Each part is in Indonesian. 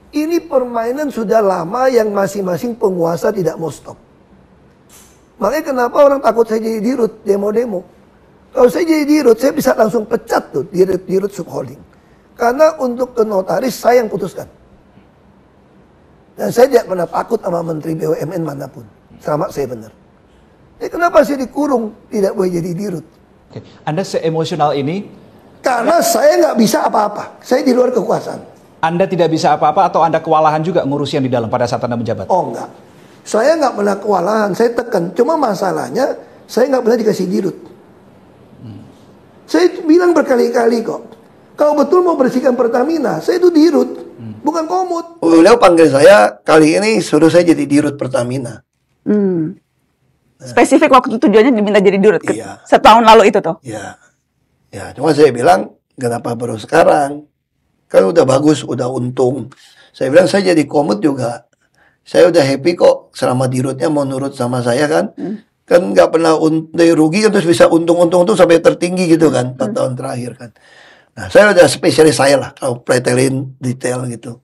Ini permainan sudah lama yang masing-masing penguasa tidak mau stop. Makanya kenapa orang takut saya jadi dirut demo-demo. Kalau saya jadi dirut, saya bisa langsung pecat tuh dirut subholding. Karena untuk ke notaris saya yang putuskan. Dan saya tidak pernah takut sama menteri BUMN manapun. Selama saya benar. Kenapa saya dikurung tidak boleh jadi dirut? Oke. Anda se-emosional ini? Karena saya nggak bisa apa-apa. Saya di luar kekuasaan. Anda tidak bisa apa-apa atau Anda kewalahan juga ngurus yang di dalam pada saat Anda menjabat? Oh enggak. Saya nggak pernah kewalahan, saya tekan. Cuma masalahnya, saya nggak pernah dikasih dirut. Saya bilang berkali-kali kok. Kalau betul mau bersihkan Pertamina, saya itu dirut, bukan komut. Beliau panggil saya, kali ini suruh saya jadi dirut Pertamina. Spesifik waktu tujuannya diminta jadi dirut? Iya. Setahun lalu itu tuh? Iya. Ya, cuma saya bilang, kenapa baru sekarang? Kan udah bagus, udah untung. Saya bilang, saya jadi komut juga. Saya udah happy kok selama dirutnya mau nurut sama saya kan. Kan nggak pernah rugi terus bisa untung-untung tuh sampai tertinggi gitu kan 4 tahun terakhir kan. Nah saya udah spesialis saya lah kalau pretelin detail gitu.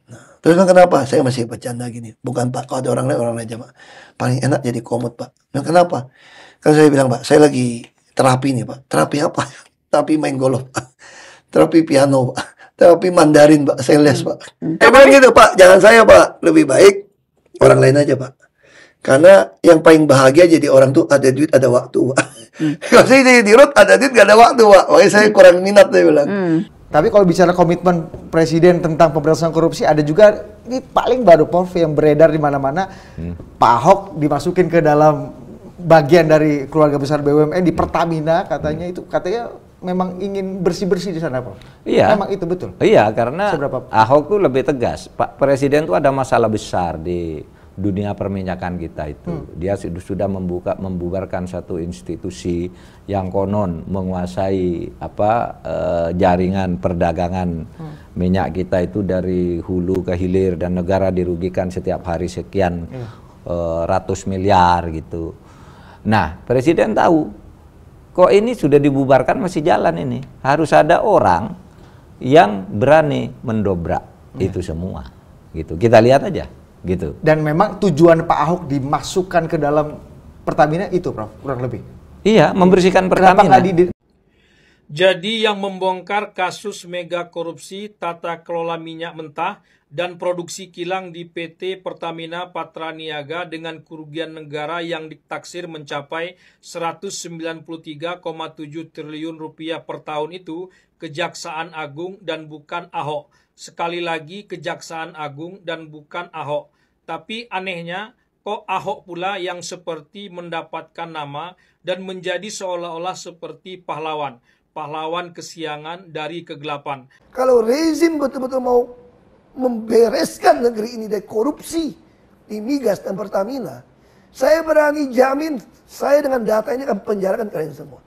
Nah, terus kan kenapa saya masih bercanda gini? Bukan Pak, kalau ada orang lain aja Pak. Paling enak jadi komut Pak. Nah kenapa? Kan saya bilang Pak, saya lagi terapi nih Pak. Terapi apa? Terapi main golf Pak. Terapi piano Pak. Terapi Mandarin Pak, saya les Pak. Emang gitu Pak, jangan saya Pak. Lebih baik orang lain aja Pak. Karena yang paling bahagia jadi orang tuh ada duit, ada waktu Pak. Kalau saya jadi dirut, ada duit, gak ada waktu Pak. Makanya saya kurang minat saya bilang. Tapi kalau bicara komitmen Presiden tentang pemberantasan korupsi, ada juga, ini paling baru Polvi yang beredar di mana-mana, Pak Ahok dimasukin ke dalam bagian dari keluarga besar BUMN di Pertamina katanya itu, katanya memang ingin bersih-bersih di sana, Pak. Iya. Memang itu betul? Iya, karena Seberapa? Ahok tuh lebih tegas. Pak Presiden tuh ada masalah besar di dunia perminyakan kita itu. Dia sudah membubarkan satu institusi yang konon menguasai jaringan perdagangan minyak kita itu dari hulu ke hilir, dan negara dirugikan setiap hari sekian ratus miliar gitu. Nah, Presiden tahu kok ini sudah dibubarkan masih jalan ini. Harus ada orang yang berani mendobrak itu semua. Gitu. Kita lihat aja. Gitu. Dan memang tujuan Pak Ahok dimasukkan ke dalam Pertamina itu, Prof, kurang lebih. Iya, membersihkan Pertamina. Jadi yang membongkar kasus mega korupsi tata kelola minyak mentah dan produksi kilang di PT Pertamina Patraniaga dengan kerugian negara yang ditaksir mencapai 193,7 triliun rupiah per tahun itu Kejaksaan Agung dan bukan Ahok. Sekali lagi Kejaksaan Agung dan bukan Ahok. Tapi anehnya kok Ahok pula yang seperti mendapatkan nama dan menjadi seolah-olah seperti pahlawan. Pahlawan kesiangan dari kegelapan. Kalau rezim betul-betul mau membereskan negeri ini dari korupsi di migas dan Pertamina, saya berani jamin saya dengan data ini akan penjarakan kalian semua.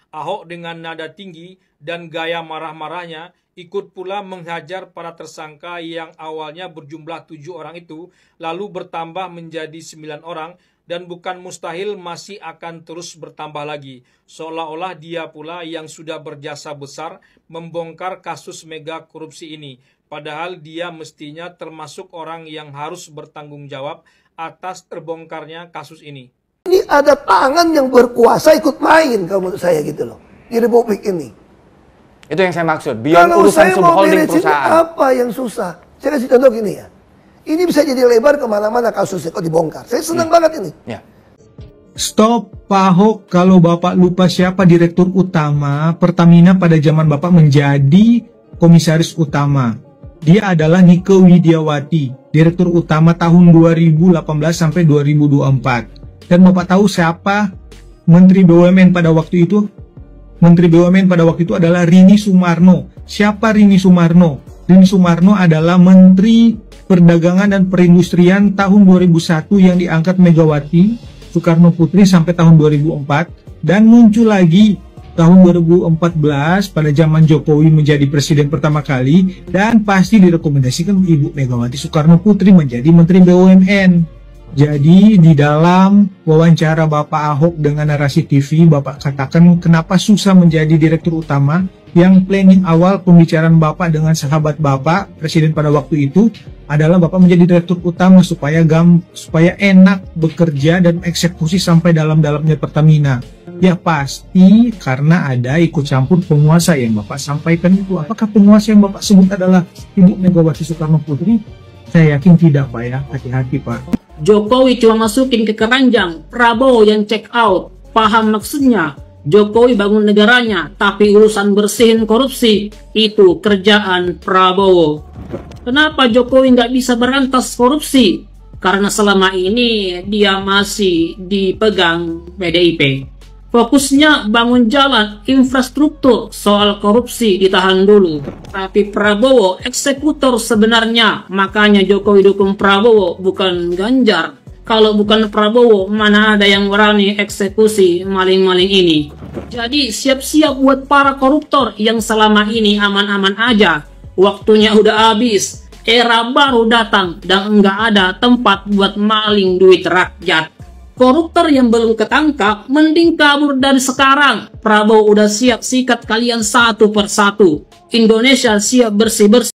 Ahok dengan nada tinggi dan gaya marah-marahnya ikut pula menghajar para tersangka yang awalnya berjumlah 7 orang itu, lalu bertambah menjadi 9 orang, dan bukan mustahil masih akan terus bertambah lagi. Seolah-olah dia pula yang sudah berjasa besar membongkar kasus mega korupsi ini. Padahal dia mestinya termasuk orang yang harus bertanggung jawab atas terbongkarnya kasus ini. Ini ada tangan yang berkuasa ikut main kalau menurut saya gitu loh. Di Republik ini. Itu yang saya maksud. Beyond Kalau urusan saya mau subholding beresin perusahaan. apa yang susah? Saya kasih contoh gini ya. Ini bisa jadi lebar kemana-mana kasusnya kalau dibongkar. Saya senang banget ini. Ya. Stop Pak Ahok, kalau Bapak lupa siapa Direktur Utama Pertamina pada zaman Bapak menjadi Komisaris Utama. Dia adalah Nike Widiawati, Direktur Utama tahun 2018 sampai 2024. Dan Bapak tahu siapa Menteri BUMN pada waktu itu? Menteri BUMN pada waktu itu adalah Rini Sumarno. Siapa Rini Sumarno? Rini Sumarno adalah Menteri Perdagangan dan Perindustrian tahun 2001 yang diangkat Megawati Soekarno Putri sampai tahun 2004, dan muncul lagi tahun 2014 pada zaman Jokowi menjadi presiden pertama kali, dan pasti direkomendasikan Ibu Megawati Soekarno Putri menjadi Menteri BUMN. Jadi di dalam wawancara Bapak Ahok dengan Narasi TV, Bapak katakan kenapa susah menjadi Direktur Utama. Yang planning awal pembicaraan Bapak dengan sahabat Bapak, Presiden pada waktu itu, adalah Bapak menjadi Direktur Utama supaya enak bekerja dan eksekusi sampai dalam-dalamnya Pertamina. Ya pasti karena ada ikut campur penguasa yang Bapak sampaikan itu. Apakah penguasa yang Bapak sebut adalah Ibu Megawati Soekarno Putri? Saya yakin tidak, Pak ya. Hati-hati, Pak. Jokowi cuma masukin ke keranjang, Prabowo yang check out. Paham maksudnya? Jokowi bangun negaranya, tapi urusan bersihin korupsi, itu kerjaan Prabowo. Kenapa Jokowi nggak bisa berantas korupsi? Karena selama ini dia masih dipegang PDIP. Fokusnya bangun jalan, infrastruktur, soal korupsi ditahan dulu. Tapi Prabowo eksekutor sebenarnya, makanya Jokowi dukung Prabowo, bukan Ganjar. Kalau bukan Prabowo, mana ada yang berani eksekusi maling-maling ini. Jadi siap-siap buat para koruptor yang selama ini aman-aman aja. Waktunya udah habis, era baru datang dan nggak ada tempat buat maling duit rakyat. Koruptor yang belum ketangkap, mending kabur dari sekarang. Prabowo udah siap sikat kalian satu persatu. Indonesia siap bersih-bersih.